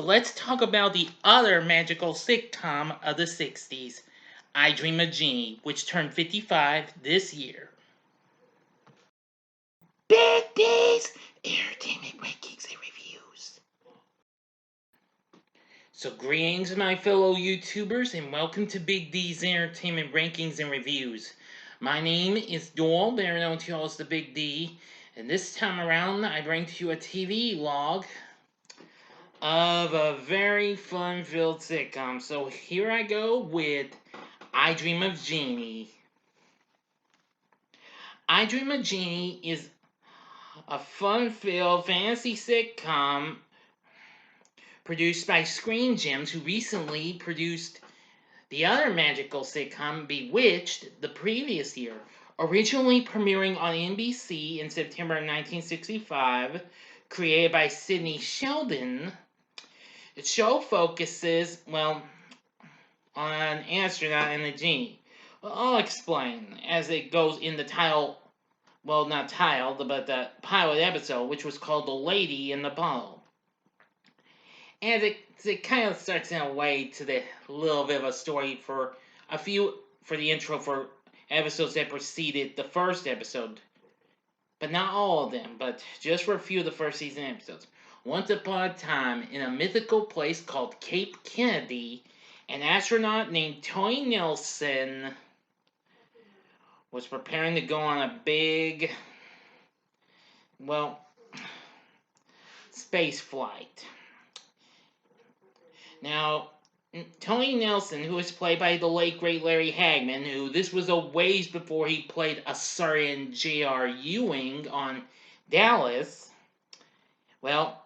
let's talk about the other magical sitcom of the 60s, I Dream of Jeannie, which turned 55 this year. Big D's Entertainment Rankings and Reviews. So greetings my fellow YouTubers and welcome to Big D's Entertainment Rankings and Reviews. My name is Doyle, better known to you all as the Big D, and this time around I bring to you a TV log of a very fun-filled sitcom. So here I go with I Dream of Jeannie. I Dream of Jeannie is a fun-filled fantasy sitcom produced by Screen Gems, who recently produced the other magical sitcom Bewitched the previous year. Originally premiering on NBC in September 1965, created by Sidney Sheldon, the show focuses, well, on an astronaut and a genie. Well, I'll explain as it goes in the title, well, not title, but the pilot episode, which was called The Lady in the Bottle. And it kind of starts in a way to the little bit of a story for the intro for episodes that preceded the first episode. But not all of them, but just for a few of the first season episodes. Once upon a time, in a mythical place called Cape Kennedy, an astronaut named Tony Nelson was preparing to go on a big, well, space flight. Now, Tony Nelson, who was played by the late great Larry Hagman, who this was a ways before he played a certain J.R. Ewing on Dallas, well,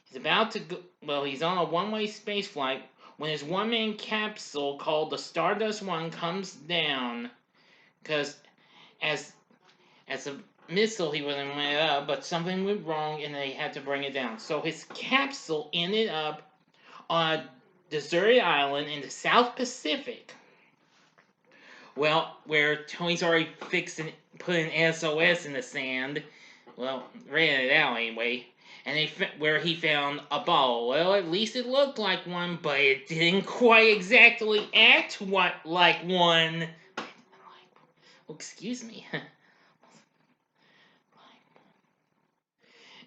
he's about to go, well, he's on a one-way space flight when his one-man capsule called the Stardust One comes down, because as a missile he would have went up, but something went wrong and they had to bring it down. So his capsule ended up on a deserted island in the South Pacific. Well, where Tony's already put an SOS in the sand. Well, ran it out anyway. And where he found a ball. Well, at least it looked like one, but it didn't quite exactly act like one. Oh, excuse me.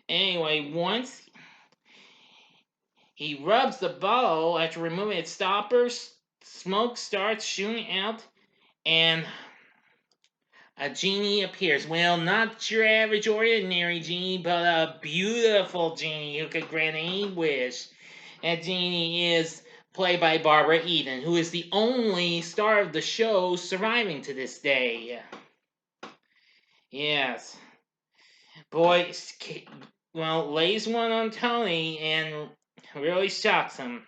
Anyway, once he rubs the ball after removing its stoppers, smoke starts shooting out, and a genie appears. Well, not your average ordinary genie, but a beautiful genie who could grant any wish. That genie is played by Barbara Eden, who is the only star of the show surviving to this day. Yes. Boy, well, lays one on Tony and really shocks him.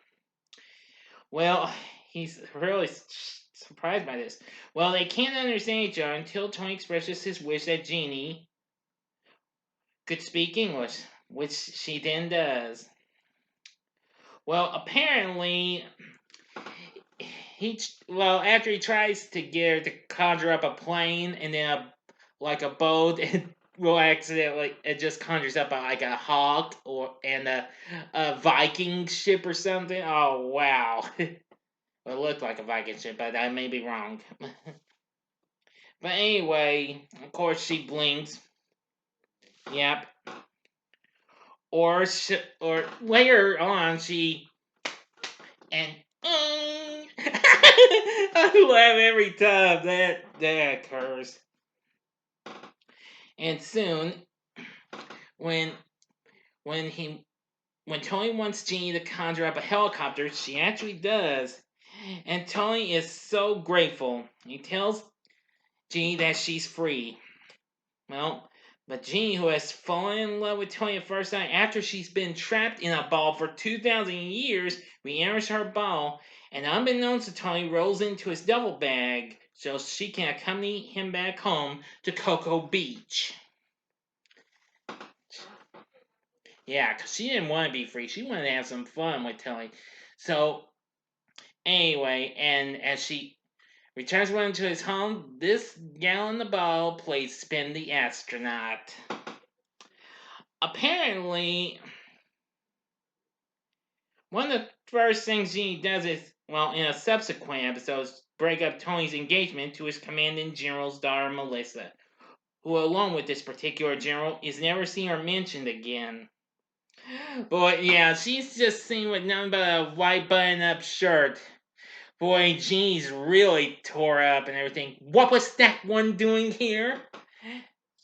Well, he's really surprised by this. Well, they can't understand each other until Tony expresses his wish that Jeannie could speak English, which she then does. Well, apparently, after he tries to get her to conjure up a plane and then a boat, it just conjures up a hawk and a Viking ship or something. Oh, wow. It looked like a Viking ship, but I may be wrong. But anyway, of course she blinks. Yep. Or later on and I laugh every time that occurs. And soon, when Tony wants Jeannie to conjure up a helicopter, she actually does. And Tony is so grateful. He tells Jeannie that she's free. Well, but Jeannie, who has fallen in love with Tony at first sight after she's been trapped in a ball for 2,000 years, re-enters her ball, and unbeknownst to Tony, rolls into his duffel bag so she can accompany him back home to Cocoa Beach. Yeah, because she didn't want to be free. She wanted to have some fun with Tony. So, anyway, and as she returns one to his home, this gal in the ball plays Spin the Astronaut. Apparently, One of the first things Jeannie does is, well, in a subsequent episode, break up Tony's engagement to his commanding general's daughter, Melissa, who, along with this particular general, is never seen or mentioned again. But yeah, she's just seen with nothing but a white button-up shirt. Boy, Jeannie's really tore up and everything. What was that one doing here?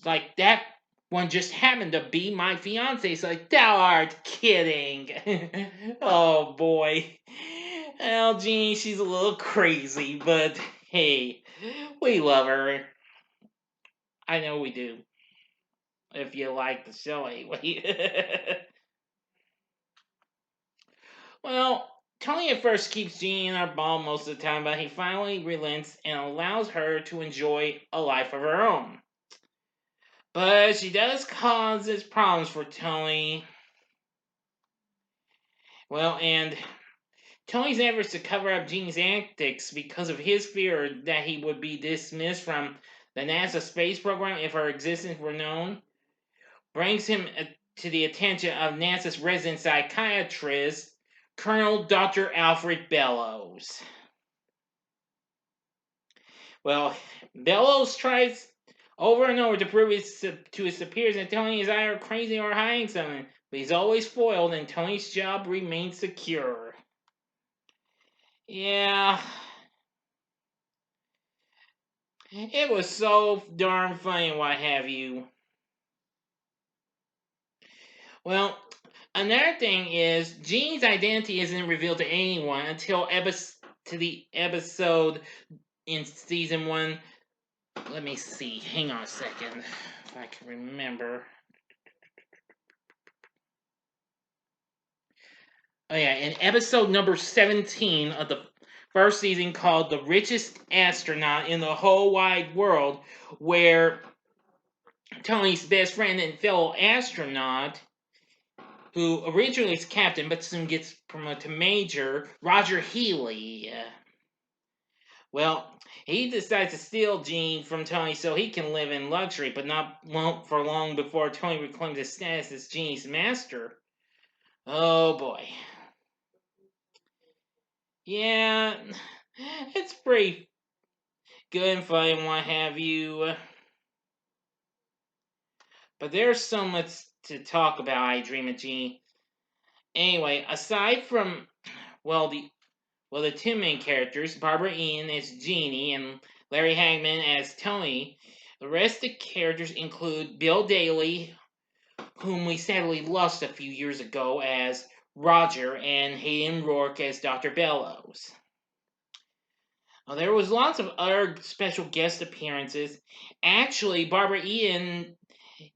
Like, that one just happened to be my fiance. It's like, thou art kidding. Oh boy. Well, Jeannie, she's a little crazy, but hey, we love her. I know we do. If you like the show, anyway. Well, Tony at first keeps Jeannie in her ball most of the time, but he finally relents and allows her to enjoy a life of her own. But she does cause problems for Tony. Well, and Tony's efforts to cover up Jeannie's antics because of his fear that he would be dismissed from the NASA space program if her existence were known brings him to the attention of NASA's resident psychiatrist, Colonel Dr. Alfred Bellows. Well, Bellows tries over and over to prove to his superiors that Tony is either crazy or hiding something, but he's always foiled and Tony's job remains secure. Yeah, it was so darn funny and what have you. Well, another thing is Jeannie's identity isn't revealed to anyone until the episode in season 1. Let me see. Hang on a second, if I can remember. Oh yeah, in episode number 17 of the first season, called "The Richest Astronaut in the Whole Wide World," where Tony's best friend and fellow astronaut, who originally is captain but soon gets promoted to major, Roger Healy. Well, he decides to steal Jean from Tony so he can live in luxury, but not for long before Tony reclaims his status as Jeannie's master. Oh boy. Yeah, it's pretty good and fun and what have you. But there's so much to talk about I Dream of Jeannie. Anyway, aside from, the two main characters, Barbara Ian as Jeannie and Larry Hagman as Tony, the rest of the characters include Bill Daly, whom we sadly lost a few years ago, as Roger, and Hayden Rourke as Dr. Bellows. Now, there was lots of other special guest appearances. Actually, Barbara Ian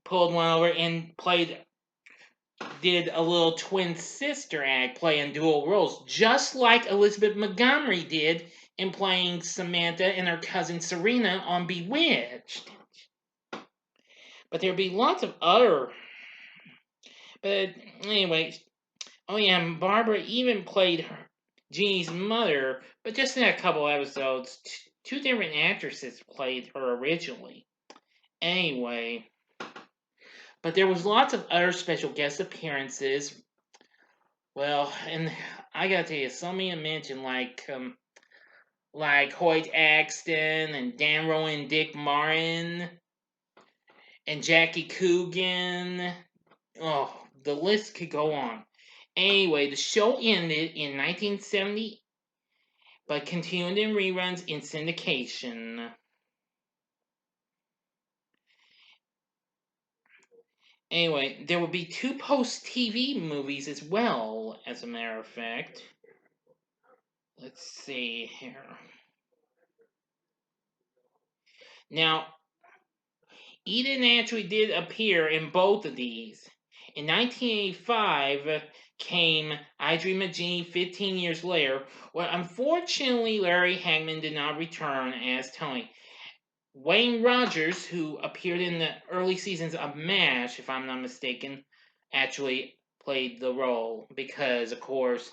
pulled one over and did a little twin sister act playing dual roles, just like Elizabeth Montgomery did in playing Samantha and her cousin Serena on Bewitched. But there'd be lots of other. But anyway, oh yeah, and Barbara even played Jeannie's mother, but just in a couple episodes. Two different actresses played her originally. Anyway, but there was lots of other special guest appearances. Well, and I gotta tell you, some of you mentioned like Hoyt Axton and Dan Rowan, Dick Martin, and Jackie Coogan. Oh, the list could go on. Anyway, the show ended in 1970, but continued in reruns in syndication. Anyway, there will be 2 post-TV movies as well, as a matter of fact. Let's see here. Now, Eden actually did appear in both of these. In 1985 came I Dream of Jeannie 15 years later, where unfortunately Larry Hagman did not return as Tony. Wayne Rogers, who appeared in the early seasons of MASH, if I'm not mistaken, actually played the role because, of course,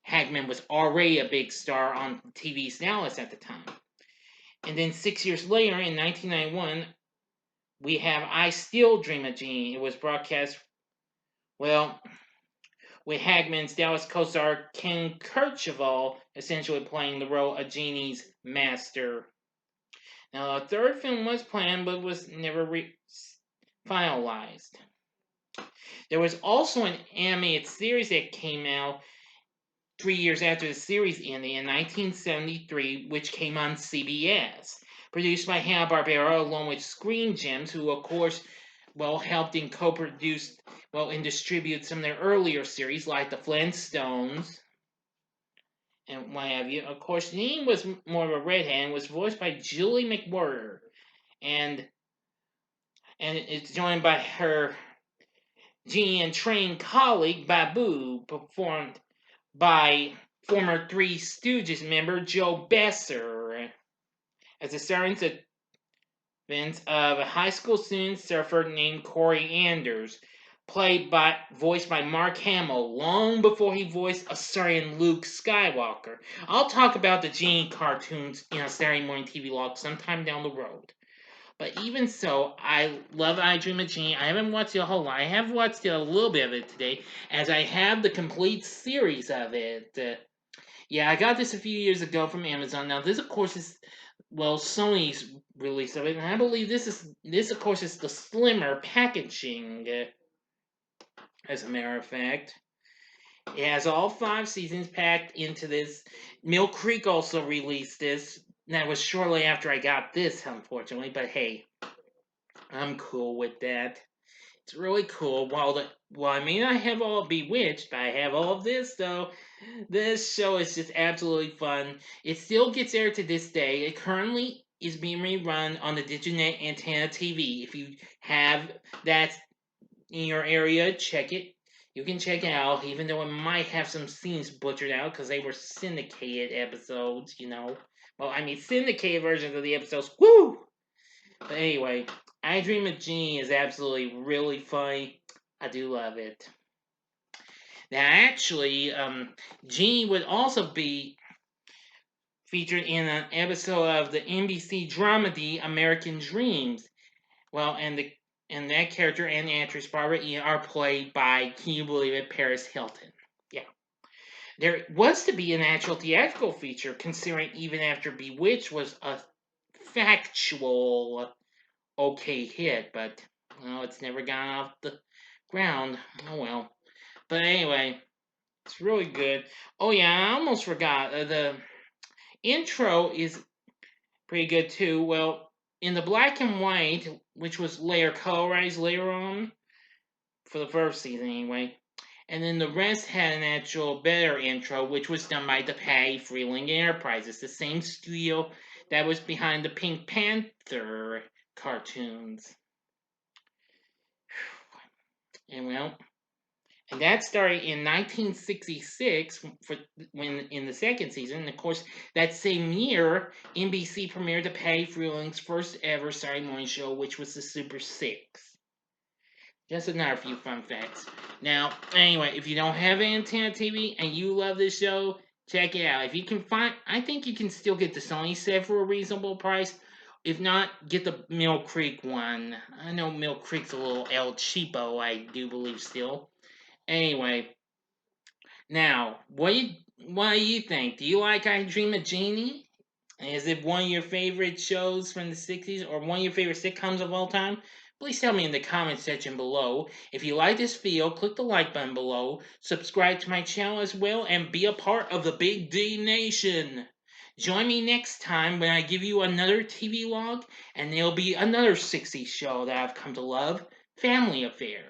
Hagman was already a big star on TV's Dallas at the time. And then 6 years later, in 1991, we have I Still Dream of Jeannie. It was broadcast, well, with Hagman's Dallas co-star Ken Kercheval essentially playing the role of Genie's master. Now, a third film was planned but was never finalized. There was also an animated series that came out 3 years after the series ended in 1973, which came on CBS. Produced by Hanna-Barbera along with Screen Gems, who, of course, helped and co-produced, and distribute some of their earlier series like The Flintstones and what have you. Of course, Jeannie was more of a redhead and was voiced by Julie McWhirter, and it's joined by her Jeannie and trained colleague Babu, performed by former Three Stooges member Joe Besser, as the starring events of a high school student surfer named Corey Anders, voiced by Mark Hamill, long before he voiced a starring Luke Skywalker. I'll talk about the Genie cartoons in a Saturday morning TV log sometime down the road. But even so, I love I Dream of Jeannie. I haven't watched it a whole lot. I have watched a little bit of it today, as I have the complete series of it. Yeah, I got this a few years ago from Amazon. Now, this, of course, is Sony's release of it, and I believe this, of course, is the slimmer packaging. As a matter of fact, it has all 5 seasons packed into this. Mill Creek also released this. That was shortly after I got this, unfortunately. But hey, I'm cool with that. It's really cool. While I may not have all Bewitched, but I have all of this, though. This show is just absolutely fun. It still gets aired to this day. It currently is being rerun on the Diginet Antenna TV. If you have that in your area, check it. You can check it out, even though it might have some scenes butchered out because they were syndicated episodes, Well, I mean, syndicated versions of the episodes. Woo! But anyway, I Dream of Jeannie is absolutely really funny. I do love it. Now, actually, Jeannie would also be featured in an episode of the NBC dramedy American Dreams. Well, and that character and actress Barbara Ian are played by, can you believe it, Paris Hilton. Yeah. There was to be an actual theatrical feature, considering even after Bewitched was a factual okay hit, but it's never gone off the ground. Oh well. But anyway, it's really good. Oh yeah, I almost forgot. The intro is pretty good too. Well, in the black and white, which was colorized later on, for the first season anyway. And then the rest had an actual better intro, which was done by the Patty Freeling Enterprises, the same studio that was behind the Pink Panther cartoons. And that started in 1966 when in the second season. And of course, that same year, NBC premiered the Patty Freeling's first ever Saturday morning show, which was the Super 6. Just another few fun facts. Now, anyway, if you don't have antenna TV and you love this show, check it out. If you can I think you can still get the Sony set for a reasonable price. If not, get the Mill Creek one. I know Mill Creek's a little El Cheapo, I do believe still. Anyway, now, what do you think? Do you like I Dream of Jeannie? Is it one of your favorite shows from the 60s or one of your favorite sitcoms of all time? Please tell me in the comment section below. If you like this video, click the like button below, subscribe to my channel as well, and be a part of the Big D Nation. Join me next time when I give you another TV log, and there'll be another 60s show that I've come to love, Family Affair.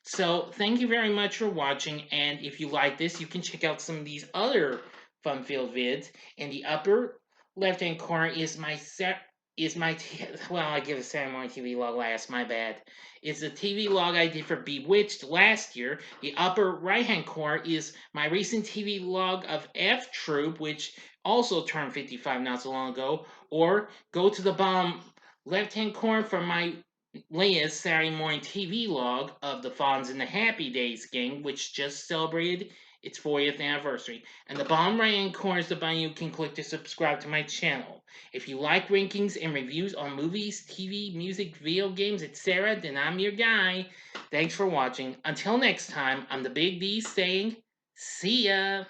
So, thank you very much for watching, and if you like this, you can check out some of these other fun-filled vids. In the upper left-hand corner is my I give a Saturday morning TV log last, my bad. It's a TV log I did for Bewitched last year. The upper right-hand corner is my recent TV log of F Troop, which also turned 55 not so long ago. Or go to the bottom left-hand corner for my latest Saturday morning TV log of the Fonz and the Happy Days gang, which just celebrated its 40th anniversary. And the bottom right hand corner is the button you can click to subscribe to my channel. If you like rankings and reviews on movies, TV, music, video games, etc., then I'm your guy. Thanks for watching. Until next time, I'm the Big D saying, see ya!